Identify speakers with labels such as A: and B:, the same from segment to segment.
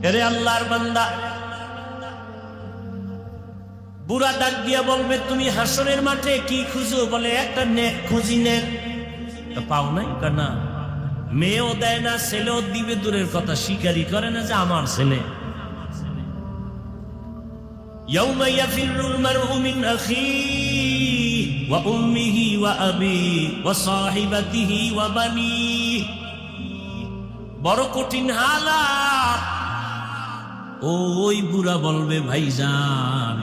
A: এরে আল্লাহর বান্দা, বুড়া ডাক দিয়া বলবে, তুমি হাসরের মাঠে কি খুঁজো? বলে একটা নেক খুঁজি। নেক পাও নাই? না, মেয়েও দেয় না, ছেলেও দিবে দূরের কথা, স্বীকারই করে না যে আমার ছেলে। ইয়াউমা ইয়াফিরুল মারউ মিন আখিহি ওয়া উম্মিহি ওয়া আবিহি ওয়া সাহিবাতিহি ওয়া বানিহি। বড় কঠিন হালাত। ওই বুড়া বলবে, ভাইজান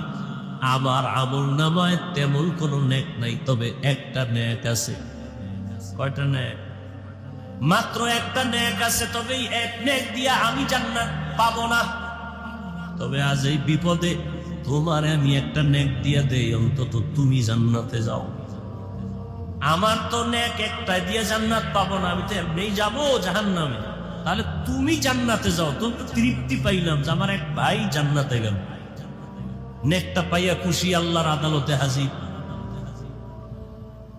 A: আমার আমল নামায় তেমন কোনো নেক নাই, তবে একটা নেক আছে। কয়টা নেক? মাত্র একটা নেক আছে, তবে এক নেক দিয়া আমি জান্নাত পাবো না। তবে আজ এই বিপদে তোমারে আমি একটা নেক দিয়া দেই, অন্তত তুমি জান্নাতে যাও। আমার তো নেক একটা দিয়ে জান্নাত পাবো না, আমি তো এমনি যাবো জাহান্নামে। তাহলে তুমি জান্নাতে যাও, তো তৃপ্তি পাইলাম যে আমার এক ভাই জান্নাতে গেল। নেকটা পাইয়া খুশি, আল্লাহর আদালতে হাজির।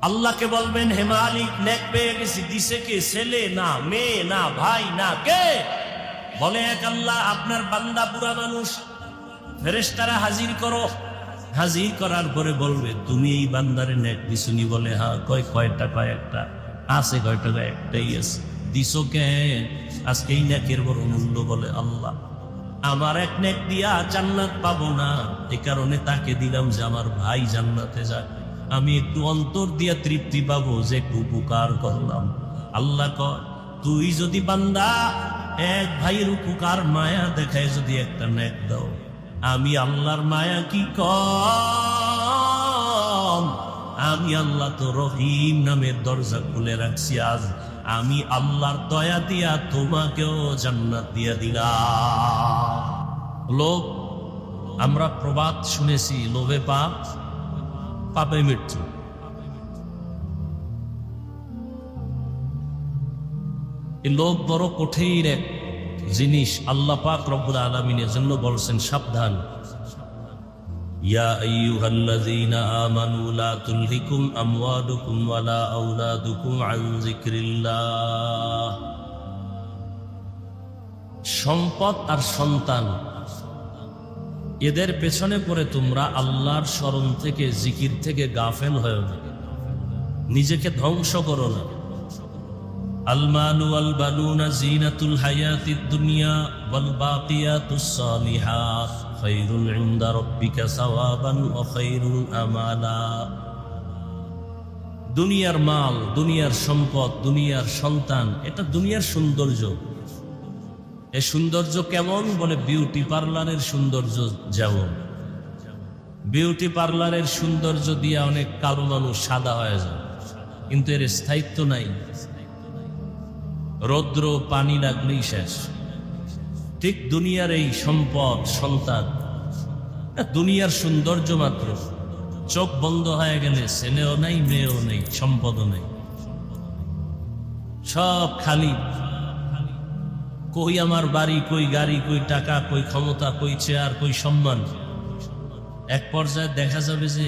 A: আল্লাহকে বলবেন, হে মালিক, নেক পেয়ে গেছি, দিছে কে? ছেলে না, মেয়ে না, ভাই না, কে? বলে, এক আল্লাহ, আপনার বান্দা বুড়া মানুষ। ফেরেশতারা হাজির করো। হাজির করার পরে বলবে, তুমি এই বান্দারে নেক দিছুনি? বলে, হ্যাঁ। কয়টা? কয়েকটা আছে। কয়টা? একটাই আছে। দিছো কে? আজকে এই নেকের বড় মূল্য। বলে, আল্লাহ আমার এক নেক দিয়া জান্নাত পাবো না, এ কারণে তাকে দিলাম যে আমার ভাই জান্নাতে যায়, আমি একটু অন্তর দিয়া তৃপ্তি পাবো যে একটু উপকার করলাম। আল্লাহ কয়, তুই যদি বান্দা এক ভাইয়ের উপকার মায়া দেখায় যদি একটা নেক দাও, আমি আল্লাহর মায়া কি কম? আমি আল্লাহ তো রহিম নামের দরজা খুলে রাখছি। আজ আমি আল্লাহর দয়া দিয়া তোমাকেও জান্নাত দিয়া দিলাম। লোভ, আমরা প্রবাদ শুনেছি, লোভে পাপ, পাপে মৃত্যু। এই লোভ বড় কঠিন এক জিনিস। আল্লাহ পাক রব্বুল আলামিনের জন্য বলছেন, সাবধান। ইয়া আইয়ুহাল্লাযীনা আমানু লা তুলহিকুম আমওয়ালুকুম ওয়ালা আওলাদুকুম আন যিকরিল্লাহ। সম্পদ আর সন্তান, এদের পেছনে পড়ে তোমরা আল্লাহর স্মরণ থেকে, জিকির থেকে গাফেল হয়ো না, নিজেকে ধ্বংস করো না। আল মালু ওয়াল বানুনা যিনাতুল হায়াতিদ দুনিয়া ওয়াল বাকিয়াতুস সালিহাত খায়রুন ইনদা রাব্বিকা সাওয়াবান ওয়া খায়রুন আমালা। দুনিয়ার মাল, দুনিয়ার সম্পদ, দুনিয়ার সন্তান, এটা দুনিয়ার সৌন্দর্য। এই সৌন্দর্য কেমন? বলে, বিউটি পার্লারের সৌন্দর্য যেমন। বিউটি পার্লারের সৌন্দর্য দিয়ে অনেক কালো মানুষ সাদা হয়ে যায়, কিন্তু এর স্থায়িত্ব নাই। রৌদ্র পানি লাগলেই শেষ। ঠিক দুনিয়ার এই সম্পদ, সন্তান, দুনিয়ার সৌন্দর্য মাত্র। চোখ বন্ধ হয়ে গেলে ছেলেও নাই, মেয়েও নেই, সম্পদও নেই, সব খালি। কই আমার বাড়ি, কই গাড়ি, কই টাকা, কই ক্ষমতা, কই চেয়ার, কই সম্মান। এক পর্যায়ে দেখা যাবে যে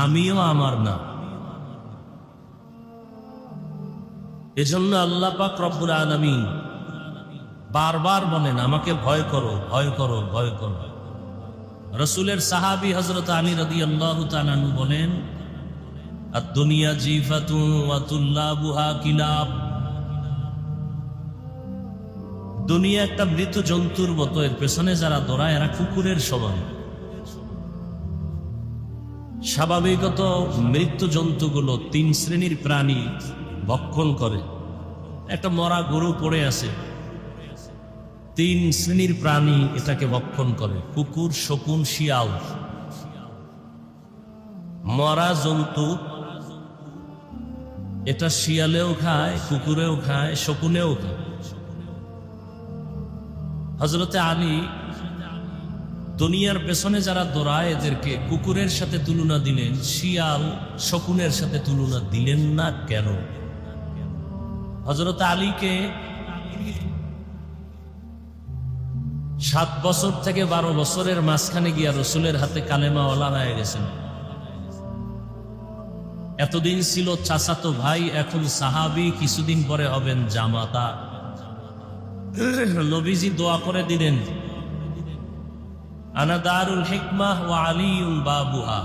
A: আমিও আমার না। এজন্য আল্লাহ পাক রব্বুল আলামিন বারবার বলেন, আমাকে ভয় করো, ভয় করো, ভয় করো। রাসূলের সাহাবী হযরত আলী রাদিয়াল্লাহু তাআলা আনহু বলেন, আদ-দুনিয়া জিফাতুন ওয়া তুল্লাবুহা কিলাব। দুনিয়া একটা মৃত জন্তুর মতো, এর পেছনে যারা দৌড়ায় এরা কুকুরের সমান। স্বাভাবিকত মৃত্যু জন্তুগুলো তিন শ্রেণীর প্রাণী ভক্ষণ করে। একটা মরা গরু পড়ে আছে, তিন শ্রেণীর প্রাণী এটাকে ভক্ষণ করে, কুকুর, শকুন, শিয়াল। মরা জন্তু এটা শিয়ালেও খায়, কুকুরেও খায়, শকুনেও খায়। হযরতে আলী দুনিয়ার পেছনে যারা দৌড়ায় এদেরকে কুকুরের সাথে তুলনা দিলেন, শিয়াল, শকুনের সাথে তুলনা দিলেন না কেন? হযরত আলীকে 7 বছর থেকে 12 বছরের মাঝখানে গিয়া রসুলের হাতে কালেমাওয়ালা হয়ে গেছেন। এতদিন ছিল চাচাতো ভাই, এখন সাহাবী, কিছুদিন পরে হবেন জামাতা। নবীজি দোয়া করে দিলেন, আনা দারুল হিকমাহ ওয়া আলীউন বাবুহা,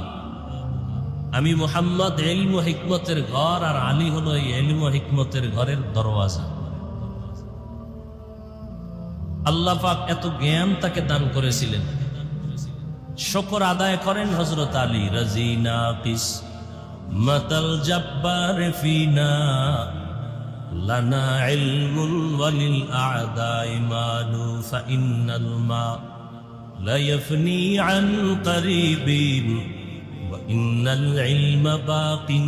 A: আমি মুহাম্মদ ইলম ও হিকমতের ঘর, আর আলী হলো এই ইলম ও হিকমতের ঘরের দরওয়াজা। আল্লাহ পাক এত জ্ঞান তাকে দান করেছিলেন। শুকর আদায় করেন হযরত আলী রাজিনা কিস মাতাল জাব্বার ফিনা লানা ইলমুন ওয়ালিল আ'দাই মালু ফাইন্নাল মা লা ইয়াফনি আন করিবিন ওয়া ইন্নাল ইলমা বাকিন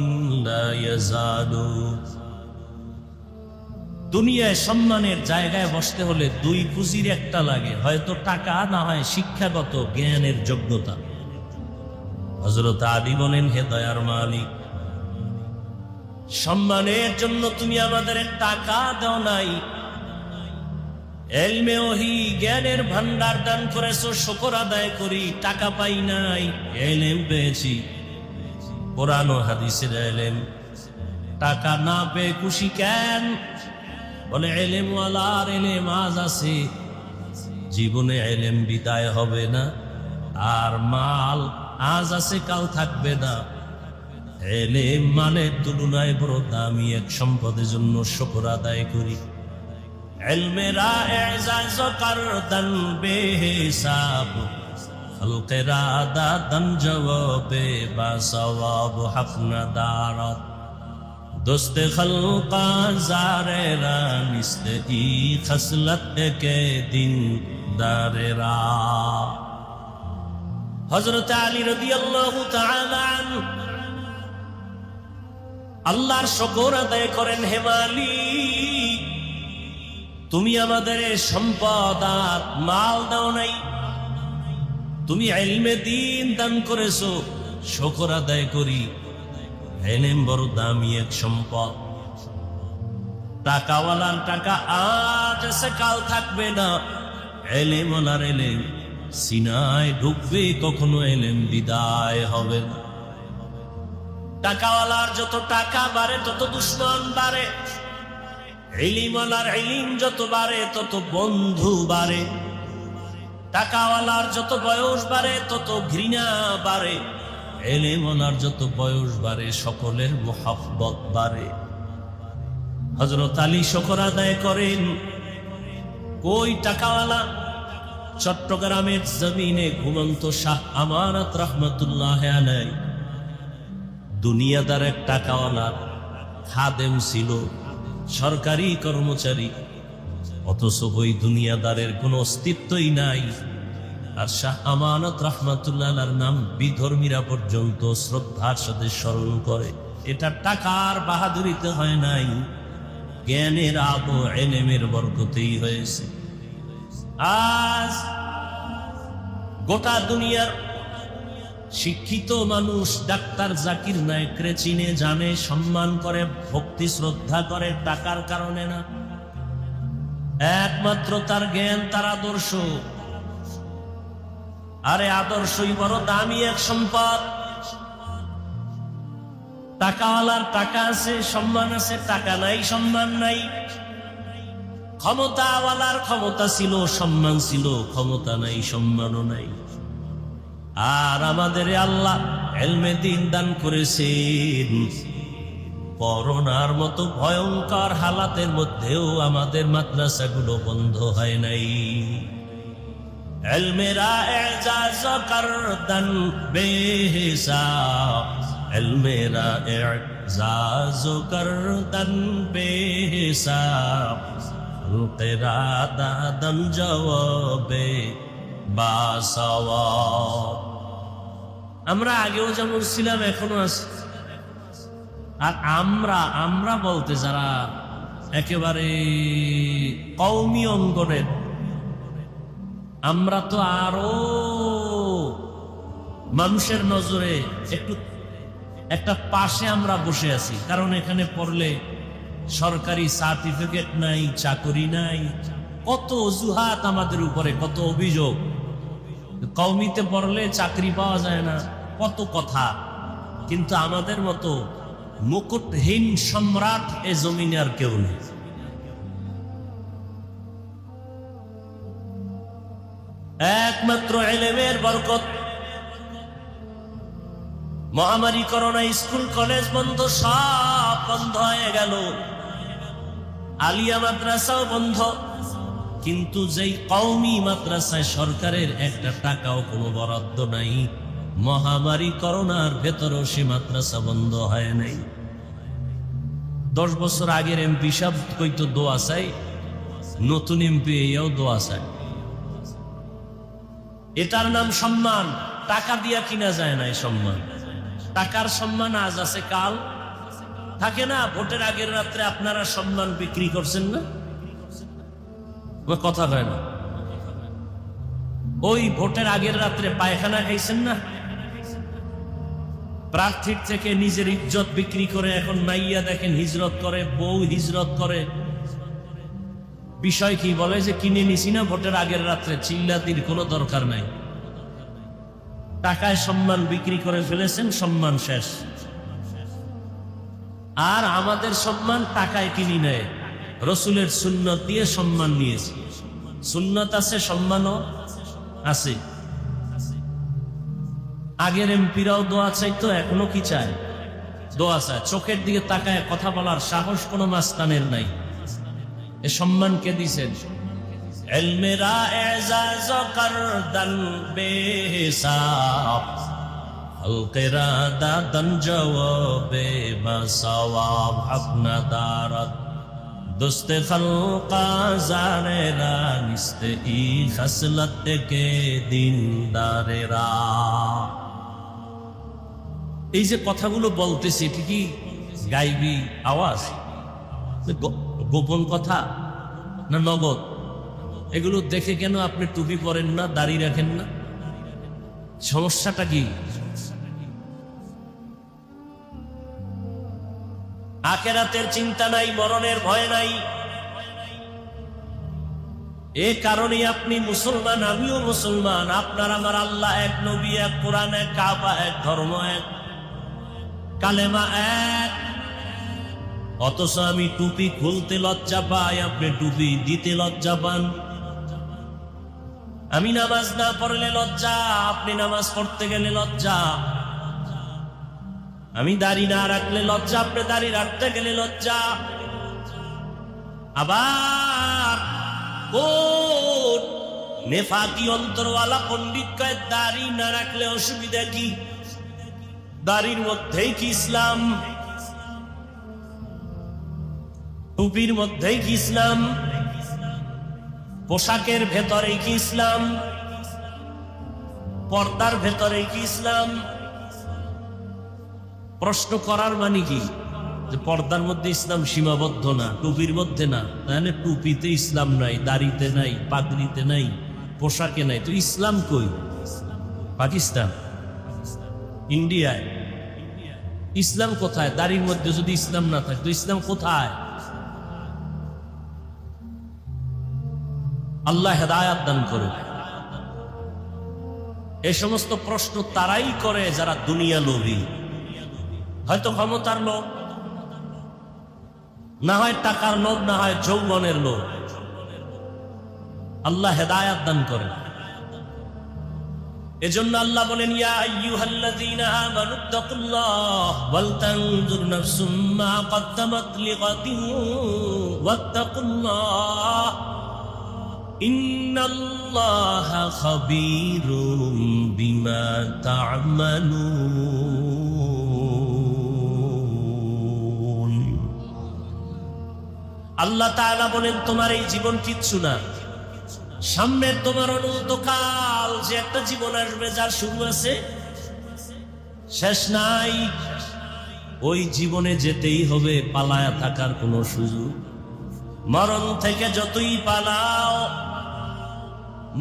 A: লা ইয়াজালু। দুনিয়ায় সম্মানের জায়গায় বসতে হলে দুই পুঁজির একটা লাগে, হয়তো টাকা, না হয় শিক্ষাগত জ্ঞানের যোগ্যতা। হযরত আলী বলেন, হে দয়ার মালিক, সম্মানের জন্য তুমি আমাদের টাকা দাও নাই, ইলমে ওহী জ্ঞানের ভান্ডার দান করেছো, শুকর আদায় করি। টাকা পাই নাই, ইলম পেয়েছি, কোরআন ও হাদিসের ইলম। টাকা না পেয়ে খুশি কেন? বলে ইলম ওয়ালার ইলম আজ আছে, জীবনে ইলম বিদায় হবে না। আর মাল আজ আছে, কাল থাকবে না। ইলম মালের তুলনায় বড় দামি এক সম্পদের জন্য শুকর আদায় করি। ইলমেরা ইজাজ করদান বেহিসাব, খালকেরা দাদান জওয়াবে বা সওয়াব হাফনা দারাত। दोस्ते खल्का ज़ारेरा निस्ते ई खसलत के दिन दारेरा। हज़रत अली রাদিয়াল্লাহু তাআলা আনহু আল্লাহর শুকর আদায় করেন, হে মালিক, তুমি আমাদের সম্পদ আর মাল দাও নাই, তুমি ইলমে দ্বীন দান করেছো, শুকর আদায় করি। ইলম বড় দামি এক সম্পদ। টাকাওয়ালার টাকা আজ আছে, কাল থাকবে না। ইলম ওয়ালার ইলম সিনায় ঢুকবে, কখনো ইলম বিদায় হবে না। টাকাওয়ালার যত টাকা বাড়ে তত দুশমন বাড়ে, ইলম ওয়ালার ইলম যত বাড়ে তত বন্ধু বাড়ে। টাকাওয়ালার যত বয়স বাড়ে তত ঘৃণা বাড়ে, ইলম ওয়ালার যত বয়স বাড়ে সকলের মুহাব্বত বাড়ে। হযরত আলী শুকর আদায় করেন। কই টাকাওয়ালা? চট্টগ্রামের জমিনে ঘুমন্ত শাহ আমানত রাহমাতুল্লাহ আলাইহি দুনিয়াদার এক টাকাওয়ালা খাদেম ছিল, সরকারি কর্মচারী, অথচ ওই দুনিয়াদারের কোনো অস্তিত্বই নাই। আর শাহ আমানত রাহমাতুল্লাহ আলাইহির নাম বিধর্মীরা পর্যন্ত শ্রদ্ধার সাথে স্মরণ করে। এটা টাকার বাহাদুরিতে হয় নাই, জ্ঞানের আলো ইলমের বরকতেই হয়েছে। আজ গোটা দুনিয়ার শিক্ষিত মানুষ ডাক্তার জাকির নায়েকরে চিনে, জানে, সম্মান করে, ভক্তি শ্রদ্ধা করে, টাকার কারণে না, একমাত্র তার জ্ঞান, তার আদর্শ। আরে আদর্শই বড় দামি এক সম্পদ। টাকাওয়ালার টাকা আছে, সম্মান আছে, টাকা নাই, সম্মান নাই। ক্ষমতাওয়ালার ক্ষমতা ছিল, সম্মান ছিল, ক্ষমতা নাই, সম্মানও নাই। আর আমাদের আল্লাহ ইলমে দ্বীন দান করেছেন। করোনার মতো ভয়ঙ্কর হালাতের মধ্যেও আমাদের মাদ্রাসাগুলো বন্ধ হয় নাই। ইলমেরা ইজাজ করদান বেহিসাব, ইলমেরা ইজাজ করদান বেহিসাব, খালকেরা দাদান জওয়াবে বা সওয়াব। আমরা আগেও যেমন ছিলাম এখনো আছি। আর আমরা বলতে যারা একেবারে কওমি অঙ্গনের, আমরা তো আরো মানুষের নজরে একটু একটা পাশে আমরা বসে আছি। কারণ এখানে পড়লে সরকারি সার্টিফিকেট নাই, চাকরি নাই, কত অজুহাত আমাদের উপরে, কত অভিযোগ। কওমিতে পড়লে চাকরি পাওয়া যায় না, কত কথা। কিন্তু আমাদের মতো মুকুটহীন সম্রাট এ জমিনে আর কেউ নেই। এক একমাত্র ইলমের বরকত। মহামারী করোনা, স্কুল কলেজ বন্ধ, সব বন্ধ হয়ে গেল, আলিয়া মাদ্রাসাও বন্ধ। কিন্তু যেই কওমি মাদ্রাসায় সরকারের একটা টাকাও কোনো বরাদ্দ নাই, মহামারী করোনার ভেতরও সে মাদ্রাসা বন্ধ হয় নাই। 10 বছর আগের এমপি সাহেব কইতো দোয়া চাই, নতুন এমপি এও দোয়া চাই। এটার নাম সম্মান। টাকা দিয়া কিনা যায় না এই সম্মান। টাকার সম্মান আজ আছে, কাল থাকে না। ভোটের আগের রাত্রে আপনারা সম্মান বিক্রি করছেন না? কথা হয় না। ওই ভোটের আগের রাত্রে পায়খানা খাইছেন না? প্রার্থীর থেকে নিজের ইজ্জত বিক্রি করে এখন মাইয়া দেখেন হিজরত করে, বউ হিজরত করে। বিষয় কি? বলে যে কিনে নিছি না ভোটের আগের রাত্রে, চিল্লাতির কোনো দরকার নাই। টাকায় সম্মান বিক্রি করে ফেলেছেন, সম্মান শেষ। আর আমাদের সম্মান টাকায় কিনি নেয়, রসুলের সুন্নত দিয়ে সম্মান নিয়েছে। সুন্নত আছে, সম্মানও আছে। আগের এমপিরাও দোয়া চাইতো, এখনো কি চায়? দোয়া চায়। চোখের দিকে তাকায় কথা বলার সাহস কোনো মাস্তানের নাই। এ সম্মান কে দিছেন? ইলমেরা এজাজ করদান বেহিসাব, হলকেরা দাদন জওয়াবে মাসাওয়াব, আপনা দারত দোস্তে খালকা জানেরা, নিস্তে ই খাসলত কে দিনদারেরা। এই যে কথাগুলো বলতেছি, এটা কি গাইবি আওয়াজ, গোপন কথা না নগদ? এগুলো দেখে কেন আপনি টুপি পরেন না, দাড়ি রাখেন না? সমস্যাটা কি? আখিরাতের চিন্তা নাই, মরণের ভয় নাই। এ কারণে আপনি মুসলমান, আমিও মুসলমান। আপনার আমার আল্লাহ এক, নবী এক, কোরআন এক, কাবা এক, ধর্ম এক, কালেমা এক। অথচ আমি টুপি খুলতে লজ্জা পাই, আপনি টুপি দিতে লজ্জা পান। আমি নামাজ না পড়লে লজ্জা, আপনি নামাজ পড়তে গেলে লজ্জা। আমি দাড়ি না রাখলে লজ্জা, আপনি দাড়ি রাখতে গেলে লজ্জা। আবার নেফাকি অন্তরওয়ালা পণ্ডিত কয় দাড়ি না রাখলে অসুবিধা কি? দাড়ির মধ্যেই কি ইসলাম? টুপির মধ্যেই কি ইসলাম? পোশাকের ভেতরে কি ইসলাম? পর্দার ভেতরে কি ইসলাম? প্রশ্ন করার মানে কি? যে পর্দার মধ্যে ইসলাম সীমাবদ্ধ না, টুপির মধ্যে না, তাহলে টুপিতে ইসলাম নাই, দাড়িতে নাই, পাগড়িতে নাই, পোশাকে নাই। তো ইসলাম কই? পাকিস্তান, ইন্ডিয়ায়। ইসলাম কোথায়? দাড়ির মধ্যে যদি ইসলাম না থাকে তো ইসলাম কোথায়? আল্লাহ হেদায়াত দান করে। এই সমস্ত প্রশ্ন তারাই করে যারা দুনিয়া লোভী, হয়তো ক্ষমতার লোভ, না হয় টাকার লোভ, না হয় যৌবনের লোভ। আল্লাহ হেদায়াত দান করে। এজন্য আল্লাহ বলেন, ইয়া আইয়ুহাল্লাযীনা আমানুত্তাকুল্লাহ ওয়াল তানজুর নাফসুম মা কদ্দামাত লিগাদিন ওয়াত্তাকুল্লাহ ইন্নাল্লাহা খাবীরুম বিমা তা'মালুন। আল্লাহ তাআলা বলেন, তোমার এই জীবন কিচ্ছু না, সামনে তোমার অনন্তকাল যে একটা জীবন আসবে, যার শুরু আছে শেষ নাই। ওই জীবনে যেতেই হবে, পালায়া থাকার কোনো সুযোগ। মরণ থেকে যতই পালাও,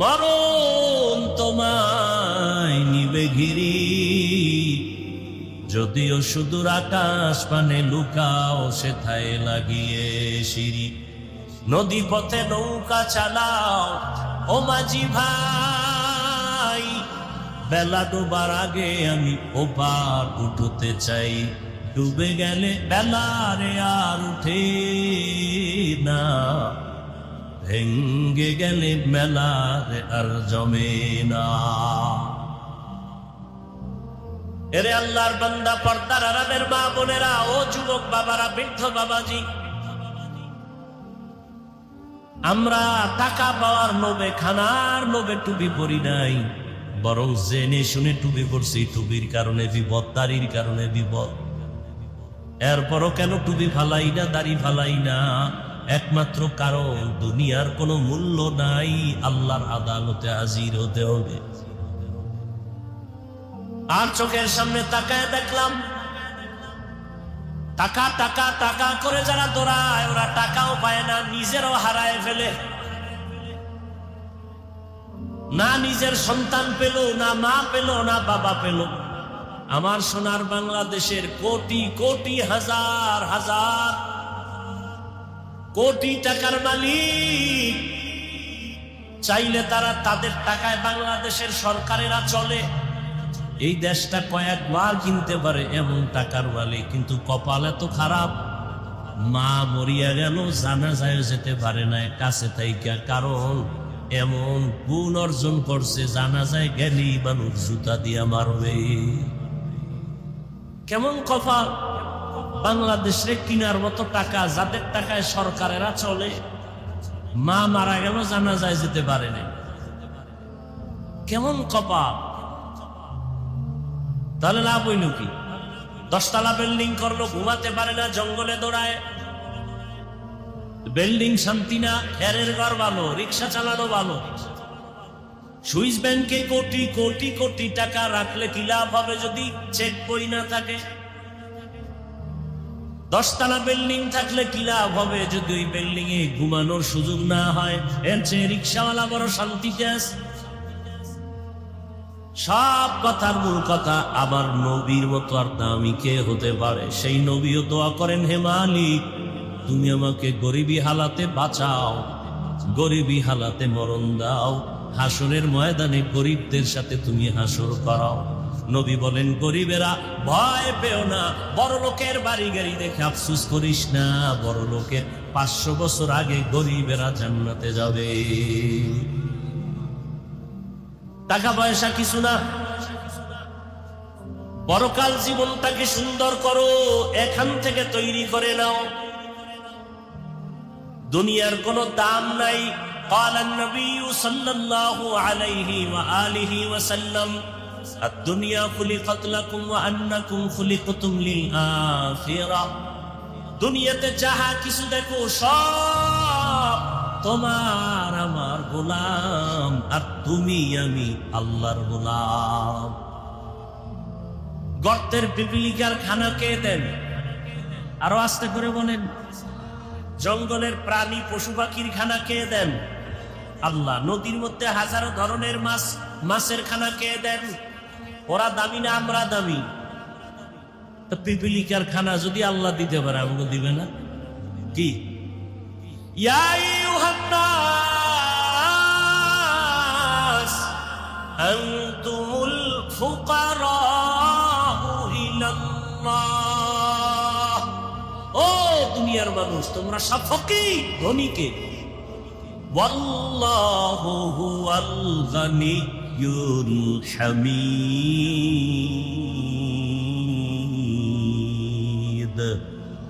A: মরণ তোমায় নিবে ঘিরি। যদিও সুদূর আকাশ পানে লুকাও, সেথায় লাগিয়ে সিঁড়ি। নদী পথে নৌকা চালাও ও মাঝি ভাই, বেলা ডোবার আগে আমি ওপার উঠতে চাই। ডুবে গেলে বেলা রে আর উঠে না, ভেঙ্গে গেলে মেলার আর জমে না। এরে আল্লাহর বান্দা, পর্দার আড়ালের মা বোনেরা, ও যুবক বাবারা, বৃদ্ধ বাবাজি, আমরা টাকা পাওয়ার লোভে, খানার লোভে টুপি পরি নাই, বরং জেনে শুনে টুপি পরছি। টুপির কারণে বিপদ, দাড়ির কারণে বিপদ। এরপরও কেন টুপি ফালাই না, দাড়ি ফালাই না? একমাত্র কারণ, দুনিয়ার কোনো মূল্য নাই, আল্লাহর আদালতে হাজির হতে হবে। আর চোখের সামনে তাকায় দেখলাম, টাকা টাকা টাকা করে যারা দৌড়ায়, ওরা টাকাও পায় না, নিজেরও হারায় ফেলে। না নিজের সন্তান পেল, না মা পেল, না বাবা পেল। আমার সোনার বাংলাদেশের কোটি কোটি, হাজার হাজার কোটি টাকার মালিক চাইলে তারা তাদের টাকায় বাংলাদেশের সরকারেরা চলে। এই দেশটা কয়েকবার কিনতে পারে এমন টাকার মালিক, কিন্তু কপাল এত খারাপ, মা মরিয়া গেল, জানাজায় যেতে পারে না কাছে থাইকা। কারণ এমন গুণ অর্জন করছে, জানাজায় গেলেই মানুষ জুতা দিয়া মারবে। কেমন কপাল! বাংলাদেশে কিনার মতো টাকা, যাদের টাকায় সরকারেরা চলে, মা মারা গেল, জানাজায় যেতে পারে না। কেমন কপাল! তাহলে লাভ হইল কি? 10 তলা বিল্ডিং করলো, ঘুমাতে পারে না, জঙ্গলে দৌড়ায়। বিল্ডিং শান্তি না, খেরের ঘর ভালো, রিক্সা চালানো ভালো। সুইস ব্যাংকে কোটি কোটি কোটি টাকা রাখলে কি লাভ হবে যদি চেক বই না থাকে? 10 তলা বিল্ডিং থাকলে কি লাভ হবে যদি ওই বিল্ডিং এ ঘুমানোর সুযোগ না হয়? এর চেয়ে রিক্সাওয়ালা বড় শান্তিতে আছে। সব কথার মূল কথা, আবার নবীর মতো আর দামি কে হতে পারে? সেই নবীও দোয়া করেন, হে মালিক, তুমি আমাকে গরিবী হালাতে বাঁচাও, গরিবী হালাতে মরণ দাও, হাসরের ময়দানে গরিবদের সাথে তুমি হাসর করাও। নবী বলেন, গরিবেরা ভয় পেও না, বড় লোকের বাড়ি গাড়ি দেখে আফসোস করিস না, বড় লোকের 500 বছর আগে গরিবেরা জান্নাতে যাবে। টাকা পয়সা কিছু না, পরকাল জীবনটাকে সুন্দর করো, এখান থেকে তৈরি করে নাও। দুনিয়ার কোনো দাম নাই। قال النبي صلى الله عليه وآله وسلم الدنيا خلقت لكم وأنكم خلقتم للآخرة। দুনিয়াতে যাহা কিছু দেখো সব তোমার আমার গোলাম, আর তুমি আমি আল্লাহর গোলাম। গর্তের পিপিলিকার খানা কে দেন? আরো আস্তে করে বলেন। জঙ্গলের প্রাণী পশু পাখির খানা কে দেন? আল্লাহ। নদীর মধ্যে হাজারো ধরনের মাছ, মাছের খানা কে দেন? ওরা দামি না আমরা দামি? তো পিপিলিকার খানা যদি আল্লাহ দিতে পারে, আমাকে দিবে না? কি ইয়া আইয়ুহান নাস আনতুমুল ফুকারাউ ইলাল্লাহ। ও দুনিয়ার মানুষ, তোমরা সব ফকির, ধনীকে। ওয়াল্লাহু হুয়াল গানিয়্যুল হামিদ।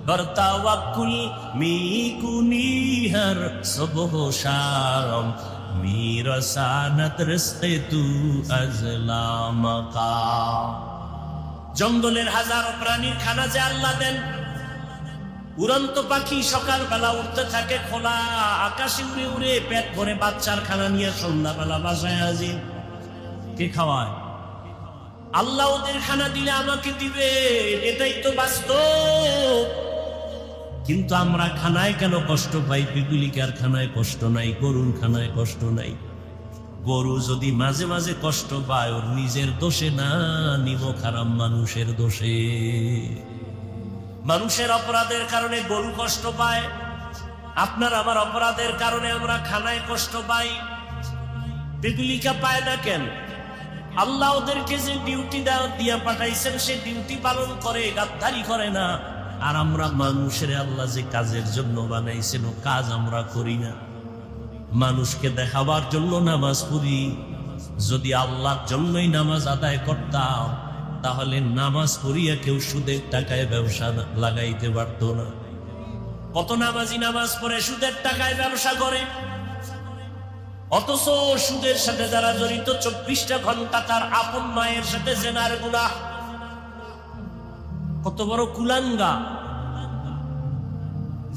A: বরতাওয়াক্কুল মিকুনিহার সুবহ শাম, মিরসানাত রিজকে তু আজলামাকা। জঙ্গলের হাজারো প্রাণীর খানা যে আল্লাহ দেন। উড়ন্ত পাখি সকালবেলা উঠতে থাকে, খোলা আকাশে উড়ে উড়ে পেট ভরে বাচ্চার খানা নিয়ে সন্ধ্যাবেলা বাসায় হাজির। কে খাওয়ায়? আল্লাহ। ওদের খানা দিলে আমাকে দিবে, এটাই তো বাস্তব। কিন্তু আমরা খানায় কেন কষ্ট পাই? পিপিলিকার খানায় কষ্ট নাই, গরুর খানায় কষ্ট নাই। গরু যদি মাঝে মাঝে কষ্ট পায়, ওর নিজের দোষে না, নিমক হারাম মানুষের দোষে। মানুষের অপরাধের কারণে গরু কষ্ট পায়, আপনার আমার অপরাধের কারণে আমরা খানায় কষ্ট পাই। পিপিলিকা পায় না কেন? আল্লাহ ওদেরকে যে ডিউটি দিয়া পাঠাইছেন, সে ডিউটি পালন করে, গাদ্দারি করে না। আর আমরা মানুষের আল্লাহ যে কাজের জন্য বানাইছেন, ও কাজ আমরা করি না। মানুষকে দেখাবার জন্য নামাজ পড়ি। যদি আল্লাহর জন্যই নামাজ আদায় করতাম তাহলে নামাজ পড়িয়া কেউ সুদের টাকায় ব্যবসা লাগাইতে পারত না। কত নামাজি নামাজ পড়ে সুদের টাকায় ব্যবসা করে, অথচ সুদের সাথে যারা জড়িত 24টা ঘন্টা তার আপন মায়ের সাথে জেনার গুনাহ। কত বড় কুলাঙ্গা!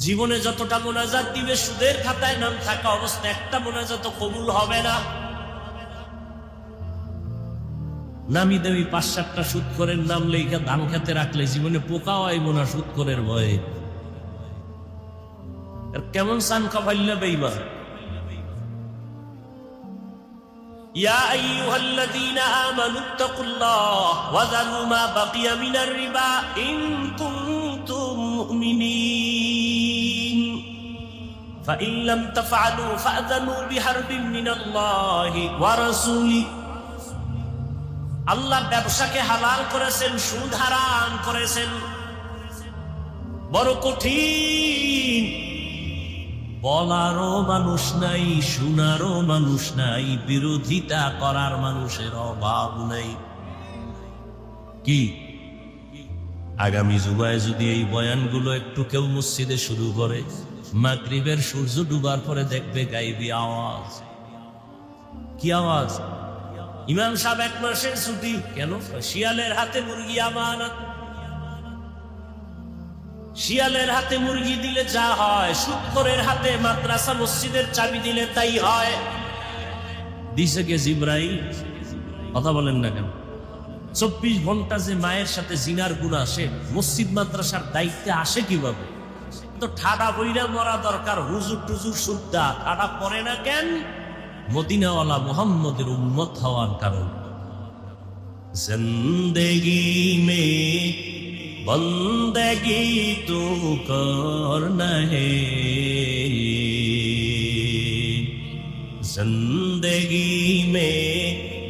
A: জীবনে যতটা মোনাজাত দিবে সুদের খাতায় নাম থাকা অবস্থা একটা মোনাজাত কবুল হবে না। নামি দেবী 5-7টা সুদ করের নাম লেখা ধান খেতে রাখলে জীবনে পোকাও আইব না সুদ করের ভয়ে। কেমন সান খাবাইল্লা বেইমান। ইয়া আইয়ুহাল্লাযীনা আমানুত্তাকুল্লাহ ওয়া যারু মা বাকিয়া মিনার রিবা ইন কুনতুম মুমিনিন ফাইন লাম তাফআলু ফাআযানু বিহারবিন মিনাল্লাহি ওয়া রাসূলিহি। আল্লাহ ব্যবসাকে হালাল করেছেন, সুদ হারাম করেছেন। বড় কঠিন, বলারও মানুষ নাই, শোনারও মানুষ নাই, বিরোধিতা করার মানুষের অভাব নাই। কি আগামী জুমায় যদি এই বয়ানগুলো একটু কেউ মসজিদে শুরু করে, মাগরিবের সূর্য ডুবার পরে দেখবে গাইবি আওয়াজ। কি আওয়াজ? ইমাম সাহেব 1 মাসের ছুটি। কেন? শিয়ালের হাতে মুরগি আমানত। শিয়ালের হাতে মুরগি দিলে যা হয়, সুদখোরের হাতে মাদ্রাসা মসজিদের চাবি দিলে তাই হয়। দিছে কে? জিবরাইল। কথা বলেন না কেন? 24 ঘন্টা যে মায়ের সাথে জিনার গুনাহ আসে, মসজিদ মাদ্রাসার দায়িত্বে আসে কিভাবে? তো ঠাডা বইরা মরা দরকার। হুজুর টুজুর সুদ্দা ঠাডা পড়ে না কেন? মদিনাওয়ালা মুহাম্মদের উম্মত হওয়ার কারণ। জিন্দেগি মে বন্দেগি তু করনা হে, জিন্দেগি মে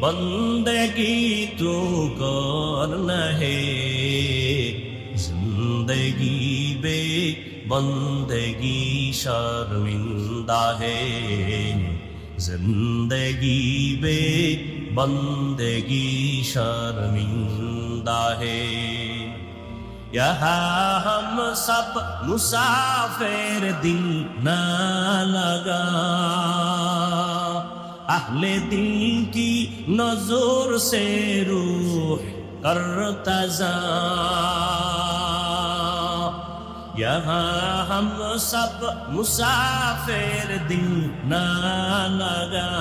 A: বন্দেগি তু করনা হে, জিন্দেগি বে বন্দেগি শर्मिंदा है, जिंदगी बे बंदगी शर्मिंदा है। यहाँ हम सब मुसाफिर दिल ना लगा, अहले दिल की नजर से रूह करता जा। यहाँ हम सब मुसाफिर दिल ना लगा,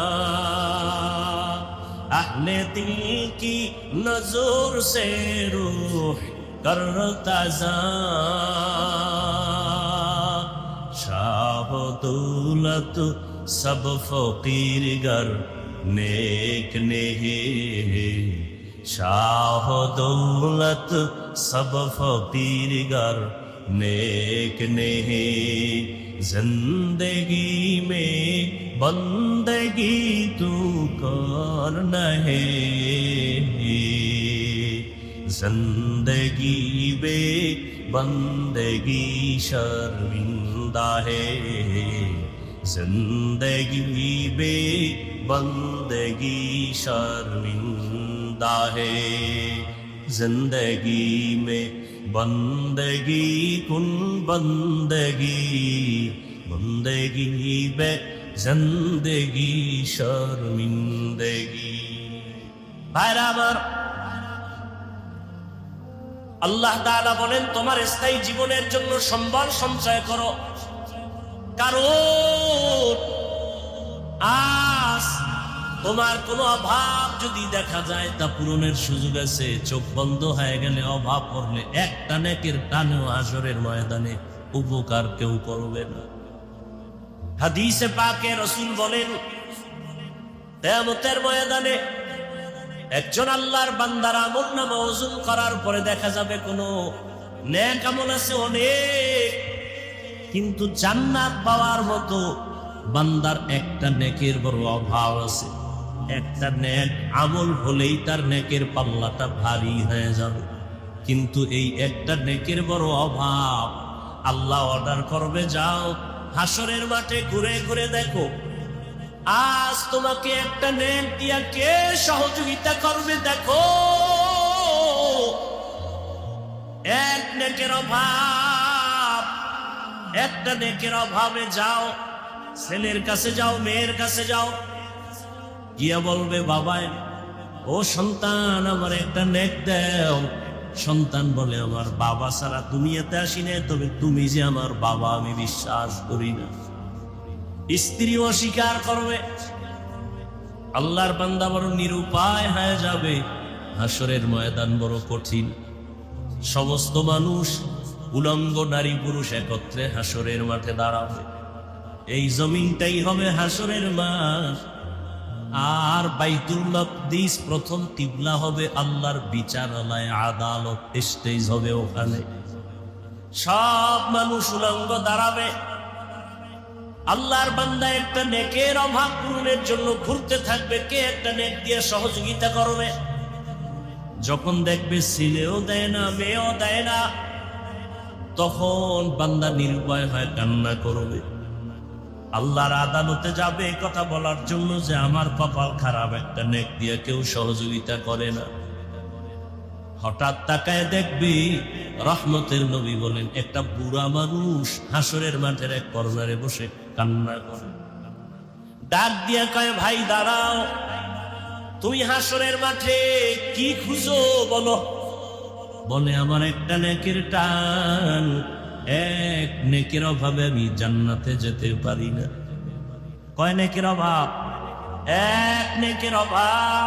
A: अहले दिल की नजर से रूह करता जा। शाह दौलत सब फकीर गर नेक नहीं, शाह दौलत सब फकीर गर नेक नहीं, जिंदगी में बंदगी तू करना है, जिंदगी में बंदगी शर्मिंदा है, जिंदगी में बंदगी शर्मिंदा है। जिंदगी में बंदगी कुन बंदगी, बंदगी बे जिंदगी शर्मिंदगी। भाईरा আমার, আল্লাহ তাআলা বলেন তোমার স্থায়ী জীবনের জন্য সম্বল সঞ্চয় করো, কারণ আজ তোমার কোনো অভাব যদি দেখা যায় তা পূরণের সুযোগ আছে। চোখ বন্ধ হয়ে গেলে, অভাব পড়লে একটা নেকের টানেও হাসরের ময়দানে উপকার কেউ করবে না। হাদিসে পাকে রাসূল বলেন কিয়ামতের ময়দানে একজন আল্লাহর বান্দার আমলনামা ওজন করার পরে দেখা যাবে কোনো নেক আমল আছে অনেক, কিন্তু জান্নাত পাওয়ার মতো বান্দার একটা নেকের বড় অভাব আছে। একটা নেক আমল হলেই তার নেকের পাল্লাটা ভারী হয়ে যাবে, কিন্তু এই একটা নেকের বড় অভাব। আল্লাহ অর্ডার করবে, যাও হাসরের মাঠে ঘুরে ঘুরে দেখো আজ তোমাকে একটা নেক দিয়া কে সহযোগিতা করবে দেখো। এক নেকের অভাব, একটা নেকের অভাবে যাও, ছেলের কাছে যাও, মেয়ের কাছে যাও, গিয়া বলবে বাবাই ও সন্তান আমার একটা নেক দাও। সন্তান বলে আমার বাবা ছাড়া দুনিয়াতে আসি না, তবে তুমি যে আমার বাবা আমি বিশ্বাস করি না। স্ত্রী অস্বীকার করবে, আল্লাহর বান্দা বড় নিরুপায় হয়ে যাবে। হাসরের ময়দান বড় কঠিন, সমস্ত মানুষ উলঙ্গ নারী পুরুষ একত্রে হাসরের মাঠে দাঁড়াবে। এই জমিনটাই হবে হাসরের মাঠ। আর বাইতুল মাকদিস প্রথম কিবলা হবে, আল্লাহর বিচারালয় আদালত স্টেজ হবে ওখানে। সব মানুষ উলঙ্গ দাঁড়াবে। আল্লাহর বান্দা একটা নেকের অভাব পূরণের জন্য ঘুরতে থাকবে, কে একটা নেক দিয়ে সহযোগিতা করবে। যখন দেখবে ছেলেও দেয় না, মেয়েও দেয় না, তখন বান্দা নির্ভয় হয়ে কান্না করবে। আল্লাহর আদালতে যাবে কথা বলার জন্য যে আমার কপাল খারাপ, একটা নেক দিয়ে কেউ সহযোগিতা করে না। হঠাৎ তাকায় দেখবি রহমতের নবী বলেন একটা বুড়া মানুষ হাসরের মাঠের এক কর্নারে বসে কান্না করে। ডাক দিয়া কয় ভাই দাঁড়াও, তুমি হাসরের মাঠে কি খুঁজো বলো। বলে আমার একটা নেকের টান, এক নেকের অভাবে আমি জান্নাতে যেতে পারি না। কয় নেকের অভাব? এক নেকের অভাব।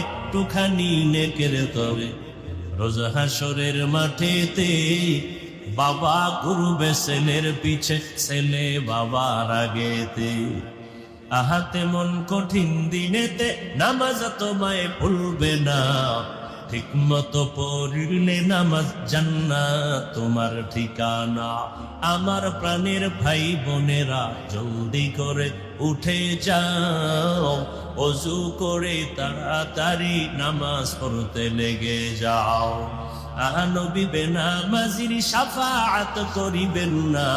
A: একটুখানি নেকের তবে রোজ হাসরের মাঠেতে বাবা ঘুরবে ছেলের পিছে, ছেলে বাবার আগেতে। আহাতে মন কঠিন দিনেতে নামাজ তোমায় ভুলবে না, ঠিক মতো পড়লে নামাজ জান্নাত তোমার ঠিকানা। আমার প্রাণের ভাই বোনেরা জলদি করে উঠে যাও, ওযু করে তাড়াতাড়ি নামাজ পড়তে লেগে যাও। নবী বেনামাজির শাফাআত করিবেন না,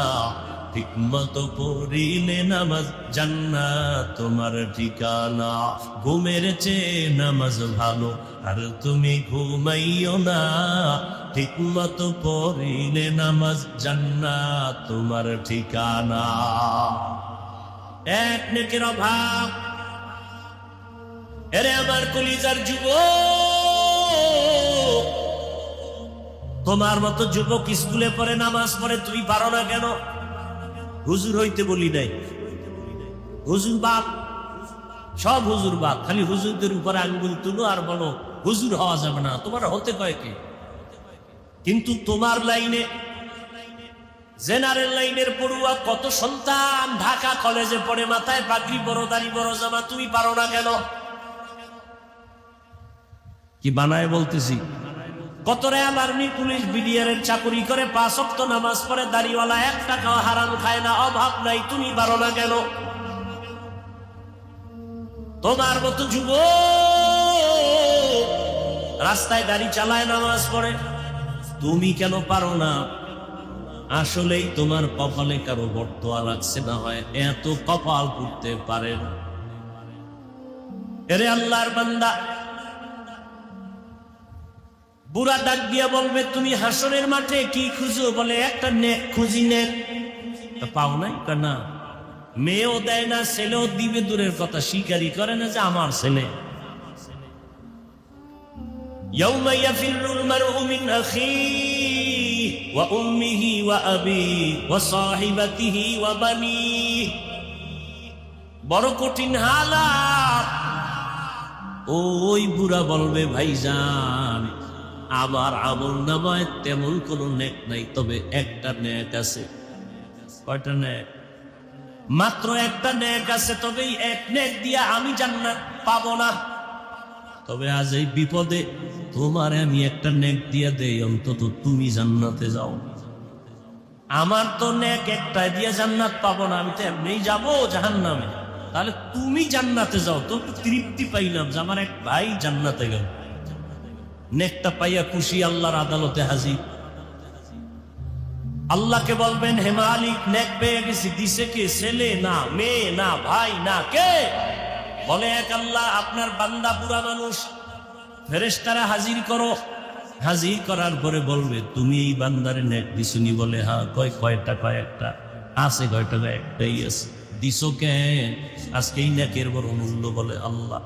A: ঠিক মতো পড়িলে নামাজ জান্নাত তোমার ঠিকানা। ঘুমের চেয়ে নামাজ ভালো, আর তুমি ঘুমাইও না, ঠিক মতো পড়িলে নামাজ জান্নাত তোমার ঠিকানা। এক নেকের অভাব। এরে আমার কলিজার যুবক, তোমার মতো যুবক স্কুলে পড়ে নামাজ পড়ে, তুমি পারো না কেন? হুজুর হইতে বলি নাই, হুজুর বাপ, সব হুজুর বাপ। খালি হুজুরদের উপরে আঙ্গুল তুলো আর বলো হুজুর হওয়া যাবে না, তোমার হতে কয়েকে। কিন্তু তোমার লাইনে, জেনারেল লাইনের পড়ুয়া কত সন্তান ঢাকা কলেজে পড়ে, মাথায় পাগড়ি, বড় দাড়ি, বড় জামা, তুমি পারো না কেন? কি বানায় বলতেছি? কত রেল, আর্মি, পুলিশ, বিডিআর এর চাকরি করে, 5 ওয়াক্ত নামাজ পড়ে, দাড়িওয়ালা, 1 টাকাও হারাম খায় না, অভাব নাই, তুমি পারো না কেন? তোমার মতো যুবক রাস্তায় গাড়ি চালায়, নামাজ পড়ে, তুমি কেন পারো না? আসলেই তোমার কপালে কারো বর্তোয়া লাগছে, না হয় এত কপাল করতে পারে না। এরে আল্লাহর বান্দা, বুড়া ডাক দিয়া বলবে তুমি হাসরের মাঠে কি খুঁজো? বলে একটা নেক খুঁজি। নেক পাও নাই? না, মেয়েও দেয় না, ছেলেও দিবে দূরের কথা, স্বীকারই করে না যে আমার ছেলে। ইয়াউমা ইয়াফিরুল মারউ মিন আখিহি ওয়া উম্মিহি ওয়া আবিহি ওয়া সাহিবাতিহি ওয়া বানিহি। বড় কঠিন হালাত। ওই বুড়া বলবে ভাইজান আমার আমল নামায় তেমন কোনো নেক নাই, তবে একটা নেক আছে। কয়টা নেক? মাত্র একটা নেক আছে, তবে এই এক নেক দিয়া আমি জান্নাত পাবো না। তবে আজ এই বিপদে তোমার আমি একটা নেক দিয়া দেই, অন্তত তুমি জান্নাতে যাও। আমার তো নেক একটা দিয়ে জান্নাত পাবো না, আমি তো এমনিই যাবো জাহান্নামে। তাহলে তুমি জান্নাতে যাও, তো তৃপ্তি পাইলাম যে আমার এক ভাই জান্নাতে গেল। নেকটা পাইয়া খুশি, আল্লাহর আদালতে হাজির। আল্লাহকে বলবেন, হে মালিক, নেক পেয়ে গেছি, দিছে কে? ছেলে না, মেয়ে না, ভাই না, কে? বলে, এক আল্লাহ। আপনার বান্দা বুড়া মানুষ, ফেরেশতারা হাজির করো। হাজির করার পরে বলবে, তুমি এই বান্দারে নেক দিছুনি? বলে, হ্যাঁ। কয়টা? কয়েকটা আছে। কয়টা? একটাই আছে। দিছো কে? আজকে এই নেকের বড় মূল্য। বলে, আল্লাহ,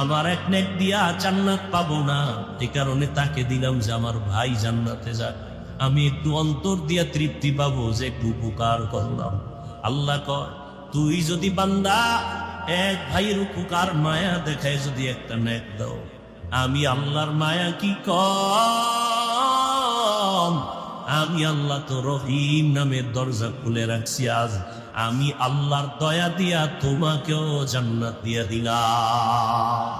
A: আমার এক নেক দিয়া জান্নাত পাবো না, এই কারণে তাকে দিলাম যে আমার ভাই জান্নাতে যাক, আমি একটু অন্তর দিয়া তৃপ্তি পাবো যে একটু উপকার করলাম। আল্লাহ কয়, তুই যদি বান্দা এক ভাইয়ের উপকার মায়া দেখায় যদি একটা নেক দাও, আমি আল্লাহর মায়া কি কম? আমি আল্লাহ তো রহিম নামের দরজা খুলে রাখছি। আজ আমি আল্লাহর দয়া দিয়া তোমাকেও জান্নাত দিয়া দিলাম।